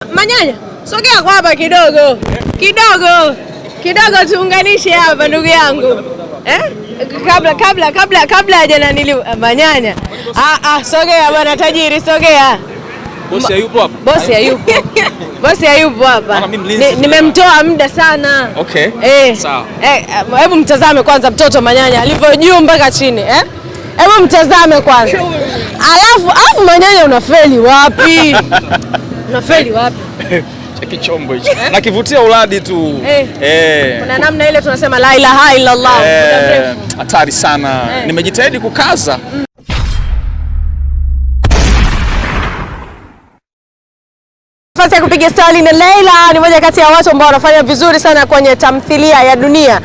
Manyanya, sogea kwa hapa kidogo. Kidogo tuunganishe hapa ndugu yangu. Kabla hajananili Manyanya. Sogea bwana tajiri, sogea. Bosi hayupo hapa? Bosi hayupo hapa. Nimemtoa muda sana. Okay. Sawa. Hebu mtazame kwanza mtoto Manyanya alivyo juu mpaka chini, Hebu mtazame kwanza. Alafu Manyanya unafeli wapi? Unafeli wapi? Cheki chombo hicho. Na kivutia uladi tu. Kuna namna ile tunasema la ilaha illa Allah. Hatari sana. Nimejitahidi kukaza. Nafasi ya kupiga stori na Leila ni moja kati ya watu ambao wanafanya vizuri sana kwenye tamthilia ya Dunia.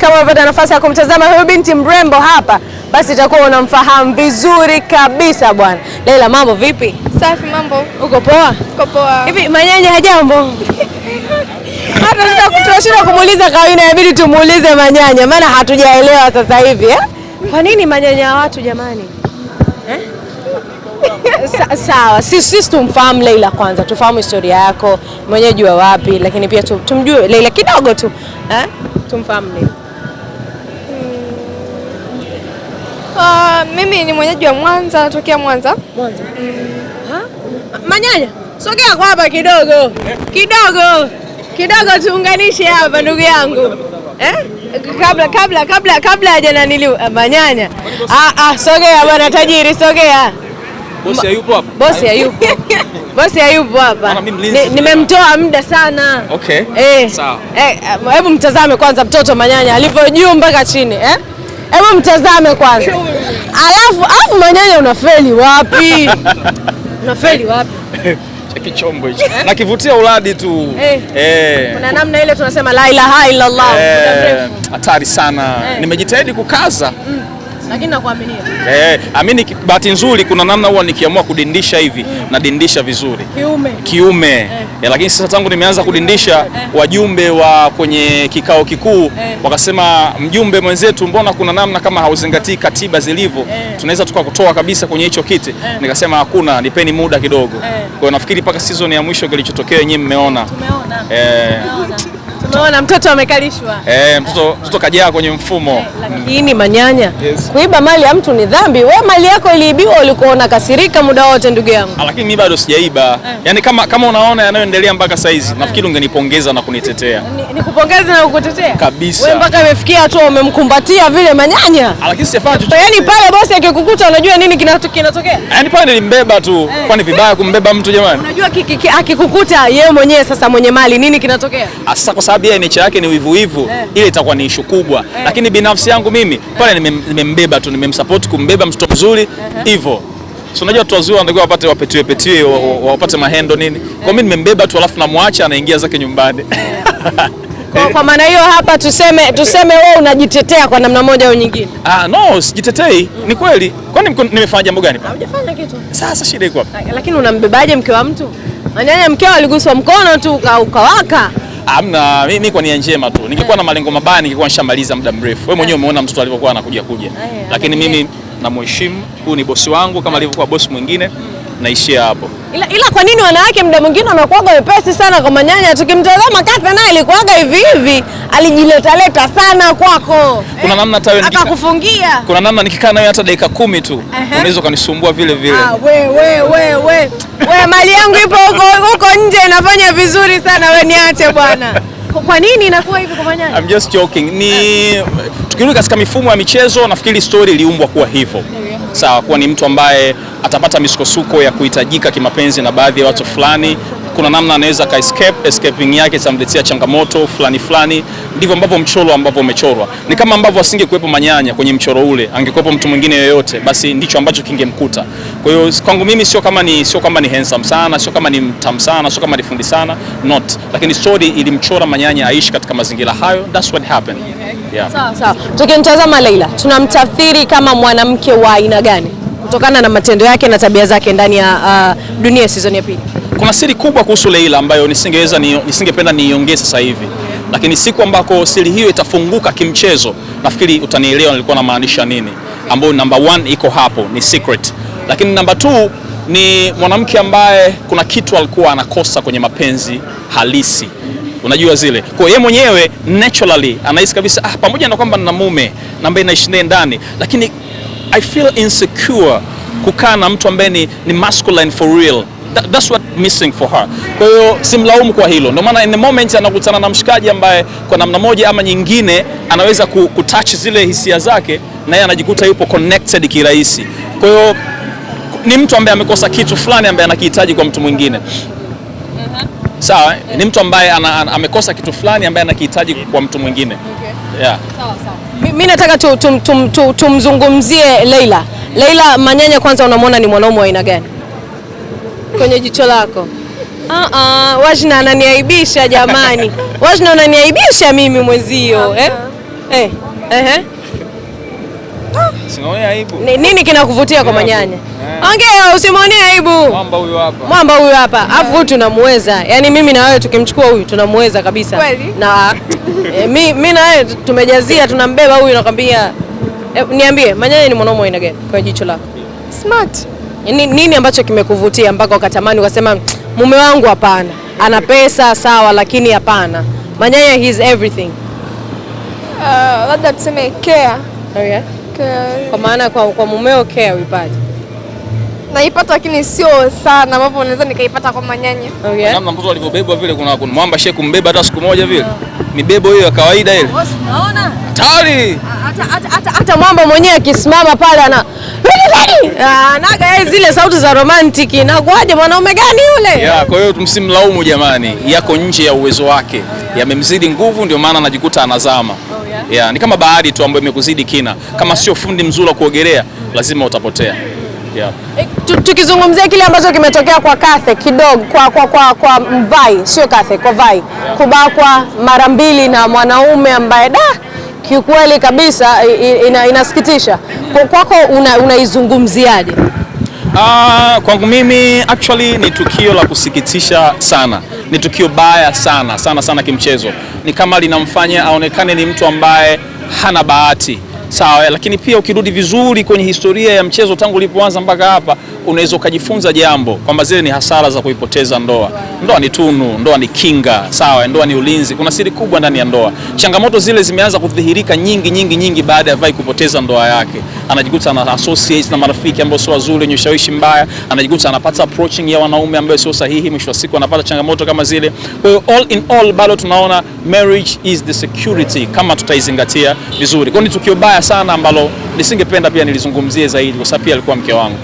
Kama unapata nafasi ya kumtazama huyu binti mrembo hapa, basi itakuwa unamfahamu vizuri kabisa bwana. Leila, mambo vipi? Safi, mambo. Uko poa? Uko poa. Hivi Manyanya hajambo? Hata tunashinda kumuuliza Kawina, inabidi tumuulize Manyanya maana hatujaelewa sasa hivi, Kwa nini Manyanya watu jamani? Sawa, sisi tumfahamu Leila kwanza, tufahamu historia yako, mwenyeji wa wapi, lakini pia tumjue Leila kidogo tu, tumfahamu Leila. Mimi ni mwenyeji wa Mwanza, natokea Mwanza. Manyanya, sogea kwa hapa kidogo tuunganishe hapa ndugu yangu. Kabla hajananili Manyanya. Sogea bwana tajiri, sogea. Bosi hayupo hapa? Bosi hayupo hapa. Nimemtoa muda sana. Okay. Sawa. Hebu mtazame kwanza mtoto Manyanya alivyo juu mpaka chini, Hebu mtazame kwanza. Alafu Manyanya unafeli wapi? Unafeli wapi? Cheki chombo hicho. Na kivutia uladi tu. Kuna namna ile tunasema la ilaha illa Allah. Hatari sana. Nimejitahidi kukaza. Lakini nakuaminia. Amini bahati nzuri kuna namna huwa nikiamua kudindisha hivi nadindisha vizuri. Kiume. Lakini sasa tangu nimeanza kudindisha wajumbe wa kwenye kikao kikuu wakasema mjumbe mwenzetu, mbona kuna namna kama hauzingatii katiba zilivyo, tunaweza tukakutoa kabisa kwenye hicho kiti. Nikasema hakuna, nipeni muda kidogo. Kwa hiyo nafikiri mpaka season ya mwisho kilichotokea yenyewe mmeona. Tumeona mtoto amekalishwa. Mtoto kajaa kwenye mfumo. Lakini Manyanya, kuiba mali ya mtu ni dhambi. Wewe mali yako iliibiwa, ulikuwa unakasirika muda wote ndugu yangu. Lakini mimi bado sijaiba. Yaani kama unaona yanayoendelea mpaka saa hizi, nafikiri ungenipongeza na kunitetea. Nikupongeze na kukutetea? Kabisa. Wewe mpaka imefikia hatua umemkumbatia vile Manyanya. Lakini sifanye chochote. Yaani pale bosi akikukuta unajua nini kinatokea? Yaani pale nilimbeba tu. Kwani vibaya kumbeba mtu jamani? Unajua akikukuta yeye mwenyewe sasa mwenye mali nini kinatokea? Sasa kwa sababu yeye nature yake ni wivu, ile itakuwa ni issue kubwa. Lakini binafsi yangu mimi pale nimembeba tu, nimemsupport kumbeba mtoto mzuri hivyo. So unajua watu wazuri wanatakiwa wapate wapetiwe wapate mahendo nini. Kwa mimi nimembeba tu alafu namwacha anaingia zake nyumbani. Kwa maana hiyo hapa tuseme wewe unajitetea kwa namna moja au nyingine. No, sijitetei. Ni kweli. Kwani nimefanya jambo gani? Hujafanya kitu. Sasa shida iko wapi? Lakini unambebaje mke wa mtu? Manyanya mkeo aliguswa mkono tu ukawaka. Hamna, mimi kwa nia njema tu. Ningekuwa na malengo mabaya ningekuwa nishamaliza muda mrefu. Wewe mwenyewe umeona mtoto alivyokuwa anakuja. Lakini mimi namheshimu, huyu ni bosi wangu kama alivyokuwa bosi mwingine, naishia hapo. Ila kwa nini wanawake muda mwingine wanakuwa wepesi sana kwa Manyanya? Tukimtazama Katha naye alikuwaga hivi, alijiletaleta sana kwako. Kuna namna hata wewe akakufungia. Kuna namna nikikaa naye hata dakika 10 tu, unaweza kunisumbua vile. We mali yangu ipo huko nje inafanya vizuri sana, wewe niache bwana. Kwa nini inakuwa hivi kwa Manyanya? I'm just joking. Tukirudi katika mifumo ya michezo, nafikiri story iliumbwa kuwa hivyo. Sawa, kuwa ni mtu ambaye atapata misukosuko ya kuhitajika kimapenzi na baadhi ya watu fulani. Kuna namna anaweza escaping yake itamletea changamoto fulani. Ndivyo ambavyo mchoro ambavyo umechorwa. Ni kama ambavyo asingekuwepo Manyanya kwenye mchoro ule, angekuwepo mtu mwingine yoyote, basi ndicho ambacho kingemkuta. Kwa hiyo kwangu mimi sio kama ni handsome sana, sio kama ni mtamu sana, sio kama ni fundi sana, not. Lakini story ilimchora Manyanya aishi katika mazingira hayo. That's what happened. Sawa. Tukimtazama Leila, tunamtafsiri kama mwanamke wa aina gani kutokana na matendo yake na tabia zake ndani ya Dunia season ya pili? Kuna siri kubwa kuhusu Leila ambayo nisingependa niiongee sasa hivi. Lakini siku ambako siri hiyo itafunguka kimchezo, nafikiri utanielewa nilikuwa na maanisha nini. Ambayo number 1 iko hapo ni secret. Lakini number 2 ni mwanamke ambaye kuna kitu alikuwa anakosa kwenye mapenzi halisi. Unajua zile. Kwa yeye mwenyewe naturally anahisi kabisa pamoja na kwamba nina mume na ambaye naishi naye ndani, lakini I feel insecure kukaa na mtu ambaye ni masculine for real. That's what missing for her. Kwa hiyo simlaumu kwa hilo. Ndio maana in the moment anakutana na mshikaji ambaye kwa namna moja ama nyingine anaweza kutouch zile hisia zake, na yeye anajikuta yupo connected kirahisi. Kwa hiyo ni mtu ambaye amekosa kitu fulani ambaye anakihitaji kwa mtu mwingine. Sawa, ni mtu ambaye amekosa kitu fulani ambaye anakihitaji kwa mtu mwingine. Yeah. Sawa. Mimi nataka tumzungumzie Leila. Leila Manyanya, kwanza unamwona ni mwanaume wa aina gani kwenye jicho lako? Wajna ananiaibisha jamani. Wajna unaniaibisha mimi mwezio. Sinaona aibu. Nini kinakuvutia kwa Manyanya? Ongea, usimwonee aibu. Mwamba huyu hapa. Afu tunamweza. Yaani mimi na wewe tukimchukua huyu tunamweza kabisa. Kweli? Na mimi na wewe tumejazia, tunambeba huyu, nakwambia. Niambie, Manyanya ni mwanaume wa aina gani kwa jicho lako? Smart. Nini ambacho kimekuvutia mpaka ukatamani ukasema mume wangu hapana, ana pesa sawa, lakini hapana, Manyanya he is everything? Labda tuseme care. Okay. Care. Kwa maana kwa mumeo care uipate? Naipata lakini sio sana ambapo unaweza nikaipata kwa Manyanya. Okay. Namna mtoto alivyobebwa vile, kuna mwamba shehe kumbeba hata siku moja vile. Mibebo hiyo ya kawaida ile. Unaona? Tayari. Hata mwamba mwenyewe akisimama pale naga zile sauti za romantic, na kwaje mwanaume gani yule? Yeah, kwa hiyo tumsimlaumu jamani, yako nje ya uwezo wake. Yamemzidi nguvu, ndio maana anajikuta anazama. Yeah, ni kama bahari tu ambayo imekuzidi kina. Kama sio fundi mzuri wa kuogelea, lazima utapotea. Yeah. Tukizungumzia kile ambacho kimetokea kwa Kathe kidogo kwa Mvai, sio Kathe, kwa Vai. Yeah. Kubakwa mara mbili na mwanaume ambaye kiukweli kabisa inasikitisha. Kwako unaizungumziaje? Kwangu mimi actually ni tukio la kusikitisha sana. Ni tukio baya sana kimchezo. Ni kama linamfanya aonekane ni mtu ambaye hana bahati. Sawa, lakini pia ukirudi vizuri kwenye historia ya mchezo tangu ulipoanza mpaka hapa, unaweza ukajifunza jambo kwamba zile ni hasara za kuipoteza ndoa. Ndoa ni tunu, ndoa ni kinga, sawa, ndoa ni ulinzi. Kuna siri kubwa ndani ya ndoa. Changamoto zile zimeanza kudhihirika nyingi baada ya Vai kupoteza ndoa yake. Anajikuta ana associate na marafiki ambao sio wazuri, wenye ushawishi mbaya, anajikuta anapata approaching ya wanaume ambao sio sahihi, mwisho wa siku anapata changamoto kama zile. Kwa hiyo all in all bado tunaona marriage is the security kama tutaizingatia vizuri. Kwa hiyo ni tukio baya sana ambalo nisingependa pia nilizungumzie zaidi kwa sababu pia alikuwa mke wangu.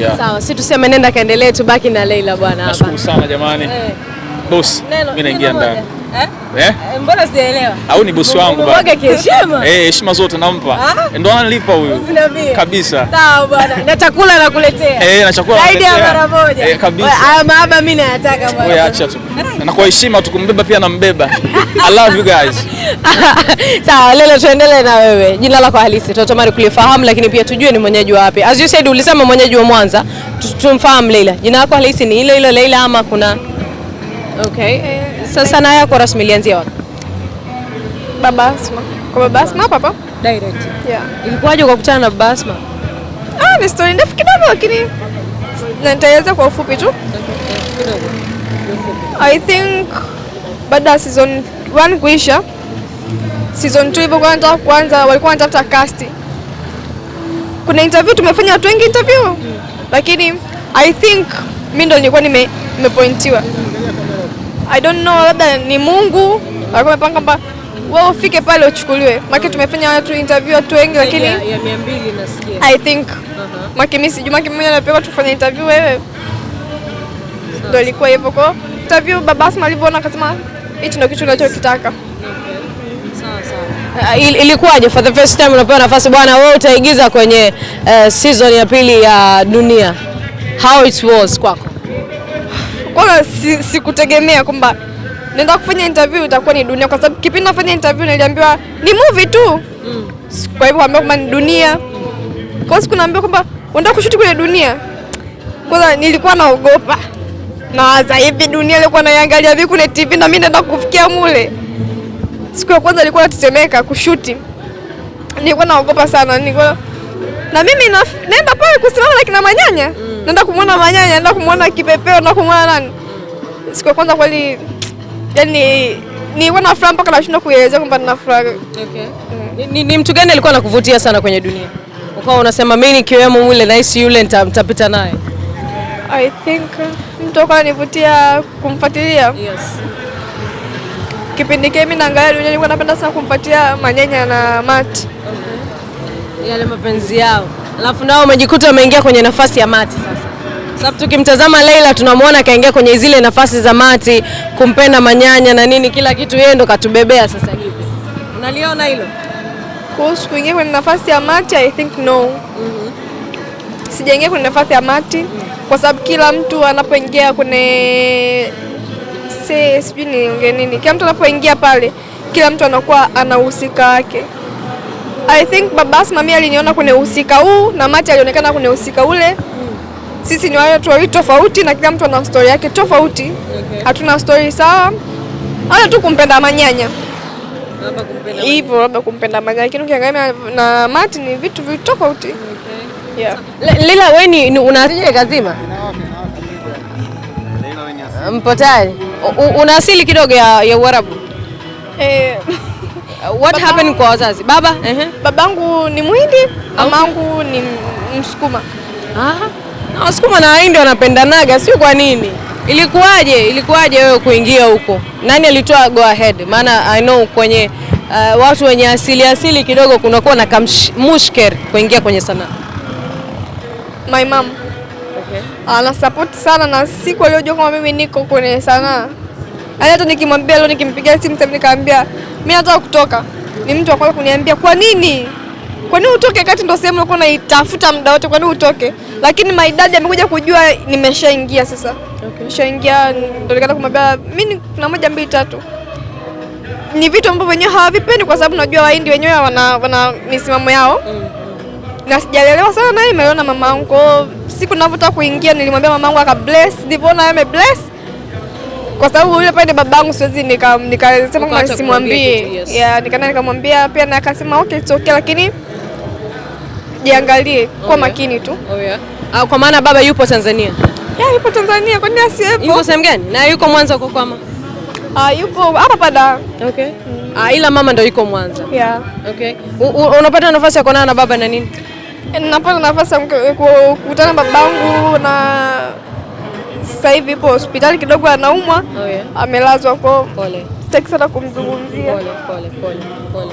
Yeah. Sawa, si tuseme nenda kaendelee, tubaki na Leila bwana hapa. Nashukuru sana jamani. Boss, mimi naingia ndani. Mbona sijaelewa? Au ni bosi wangu bwana. Mwage heshima. Heshima zote nampa. Ndio analipa huyu. Kabisa. Sawa bwana. Na chakula nakuletea. Na chakula zaidi ya mara moja. Kabisa. Haya mahaba mimi nayataka bwana. Wewe acha tu. Na kwa heshima tukumbeba pia nambeba. I love you guys. Sawa, Leila tuendelee na wewe. Jina lako halisi tunatamani kulifahamu, lakini pia tujue ni mwenyeji wa wapi. As you said, ulisema mwenyeji wa Mwanza. Tumfahamu Leila. Jina lako halisi ni ile Leila ama kuna? Okay. Sasa na yako rasmi ilianzia wapi? Baba Asma. Kwa Baba Asma hapa? Direct. Yeah. Ilikuwaje ukakutana na Baba Asma? Ni story ndefu kidogo lakini nitaeleza kwa ufupi tu. I think baada ya season 1 kuisha, season 2 ilipokuwa inataka kuanza, walikuwa wanatafuta cast. Kuna interview tumefanya watu wengi interview. Lakini I think mimi ndo nilikuwa nimepointiwa. I don't know, labda ni Mungu alikuwa amepanga kwamba wewe ufike pale uchukuliwe. Maana tumefanya watu interview watu wengi lakini ya 200 nasikia. I think mimi sijui mimi anapewa tufanye interview wewe. Ndio ilikuwa hivyo kwa interview. Baba Asma alivyoona akasema hichi ndio kitu ninachokitaka. Sawa. Ilikuwaje for the first time unapewa nafasi bwana, wewe utaigiza kwenye season ya pili ya Dunia? How it was kwako? Kwanza sikutegemea kwamba nenda kufanya interview itakuwa ni Dunia, kwa sababu kipindi nafanya interview niliambiwa ni movie tu. Kwa hivyo ambapo kama ni Dunia. Kwa hiyo sikunaambiwa kwamba unataka kushuti kwenye Dunia. Kwanza nilikuwa naogopa. Na za hivi Dunia ilikuwa naiangalia vipi kwenye TV na mimi naenda kufikia mule. Siku ya kwanza nilikuwa natetemeka kushuti. Nilikuwa naogopa sana. Na mimi naenda pale kusimama na kina Manyanya. naenda kumwona Manyanya, naenda kumwona Kipepeo, naenda kumwona nani. Siku ya kwanza kweli yani nilikuwa na furaha mpaka nashindwa kuelezea kwamba nina furaha. Okay. Ni mtu gani alikuwa anakuvutia sana kwenye dunia? Ukawa unasema mimi nikiwemo yule nahisi yule nitapita naye. I think mtu alikuwa ananivutia kumfuatilia. Yes. Kipindi kile mimi naangalia dunia nilikuwa napenda sana kumfuatilia Manyanya na Mati. Okay. Yale mapenzi yao. Alafu nao umejikuta umeingia kwenye nafasi ya Mati sasa. Sababu tukimtazama Leila tunamwona kaingia kwenye zile nafasi za Mati, kumpenda Manyanya na nini kila kitu yeye ndo katubebea sasa hivi. Unaliona hilo? Kuhusu kuingia kwenye nafasi ya Mati, I think no. Sijaingia kwenye nafasi ya Mati kwa sababu kila mtu anapoingia kwenye sijui niongee nini. Kila mtu anapoingia pale, kila mtu anakuwa ana uhusika wake. I think Baba Asma mimi aliniona kwenye uhusika huu na Mati alionekana kwenye uhusika ule. Sisi ni watu wawili tofauti na kila mtu ana story yake tofauti. Okay. Hatuna story sawa. Hata tu kumpenda Manyanya. Hivyo labda kumpenda Manyanya, lakini ukiangalia na Mati ni vitu tofauti. Okay. Yeah. Leila wewe una asili kazima? Mpotaji. Una asili kidogo ya Uarabu? What happened kwa wazazi? Baba? Babangu ni Muhindi, mamangu ni Msukuma. Na Wasukuma na Wahindi wanapendanaga, sio kwa nini? Ilikuwaje wewe kuingia huko? Nani alitoa go ahead? Maana I know kwenye watu wenye asili kidogo kunakuwa na mushker kuingia kwenye sanaa. My mom. Okay. Ana support sana na siku aliyojua kama mimi niko kwenye sanaa. Hata nikimwambia leo nikimpigia simu sasa nikamwambia mimi nataka kutoka. Ni mtu wa kwanza kuniambia kwa nini? Kwa nini utoke kati ndo sehemu nilikuwa naitafuta muda wote, kwa nini utoke? Lakini my dad amekuja kujua nimeshaingia sasa. Okay. Nimeshaingia ndo nikaanza kumwambia mimi kuna 1 2 3. Ni vitu ambavyo wenyewe hawavipendi kwa sababu najua Wahindi wenyewe wana misimamo yao. Na sijalelewa sana na nimeona mamangu. Siku ninapotaka kuingia nilimwambia mamangu akabless, ndivyoona yeye bless. Kwa sababu yule pale babangu siwezi nikasema kama simwambie. Yes. Yeah, nikamwambia pia na akasema okay it's okay lakini jiangalie kwa makini tu. Oh yeah. Kwa maana baba yupo Tanzania. Yeah, yupo Tanzania, kwa nini asiyepo? Yupo sehemu gani? Na yuko Mwanza huko kwama? Yupo hapa pada. Okay. Ila mama ndo yuko Mwanza. Yeah. Okay. Unapata nafasi ya kuonana na baba na nini? Napata nafasi ya kukutana na babangu na sasa hivi ipo hospitali kidogo anaumwa. Oh yeah. Amelazwa kwa. Pole. Sitaki sana kumzungumzia. Pole.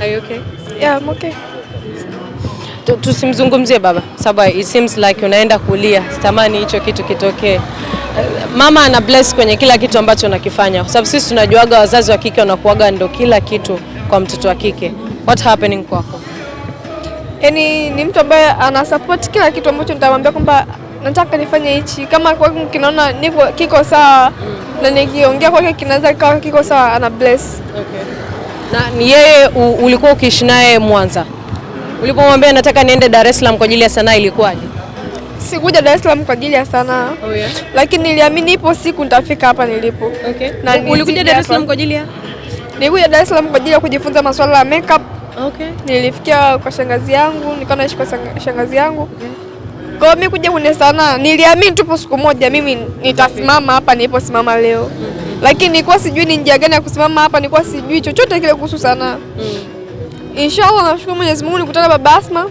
Are you okay? Yeah, I'm okay. Tusimzungumzie baba sababu it seems like unaenda kulia. Sitamani hicho kitu kitokee. Mama ana bless kwenye kila kitu ambacho unakifanya. Sababu sisi tunajuaga wazazi wa kike wanakuaga ndo kila kitu kwa mtoto wa kike. What happening kwako? Yaani ni mtu ambaye ana support kila kitu ambacho nitamwambia kwamba nataka nifanye hichi. Kama kwa kinaona niko kiko sawa na nikiongea kwake kinaweza kikawa kiko sawa, ana bless. Okay. Na ni yeye ulikuwa ukiishi naye Mwanza. Ulipomwambia nataka niende Dar es Salaam kwa ajili ya sanaa ilikuwaje? Sikuja Dar es Salaam kwa ajili ya sanaa. Oh yeah. Lakini niliamini ipo siku nitafika hapa nilipo. Okay. Na ulikuja Dar es Salaam kwa ajili ya? Nilikuja Dar es Salaam kwa ajili ya kujifunza masuala ya makeup. Okay. Nilifikia kwa shangazi yangu, nikawa naishi kwa shangazi yangu. Kwa hiyo mimi kuja kwenye sanaa, niliamini tupo siku moja mimi nitasimama hapa niliposimama leo. Lakini nilikuwa sijui ni njia gani ya kusimama hapa, nilikuwa sijui chochote kile kuhusu sanaa. Inshallah nashukuru Mwenyezi Mungu nikutana Baba Asma.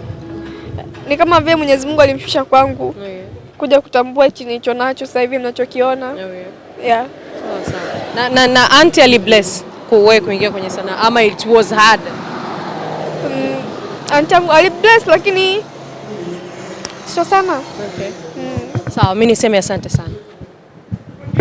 Ni kama vile Mwenyezi Mungu alimshusha kwangu. Kuja kutambua hichi nilicho nacho sasa hivi mnachokiona. Yeah. Sawa. Na auntie ali bless kuwe kuingia kwenye sanaa ama it was hard? Auntie ali bless lakini sio sana. Okay. Sawa, mimi niseme asante sana.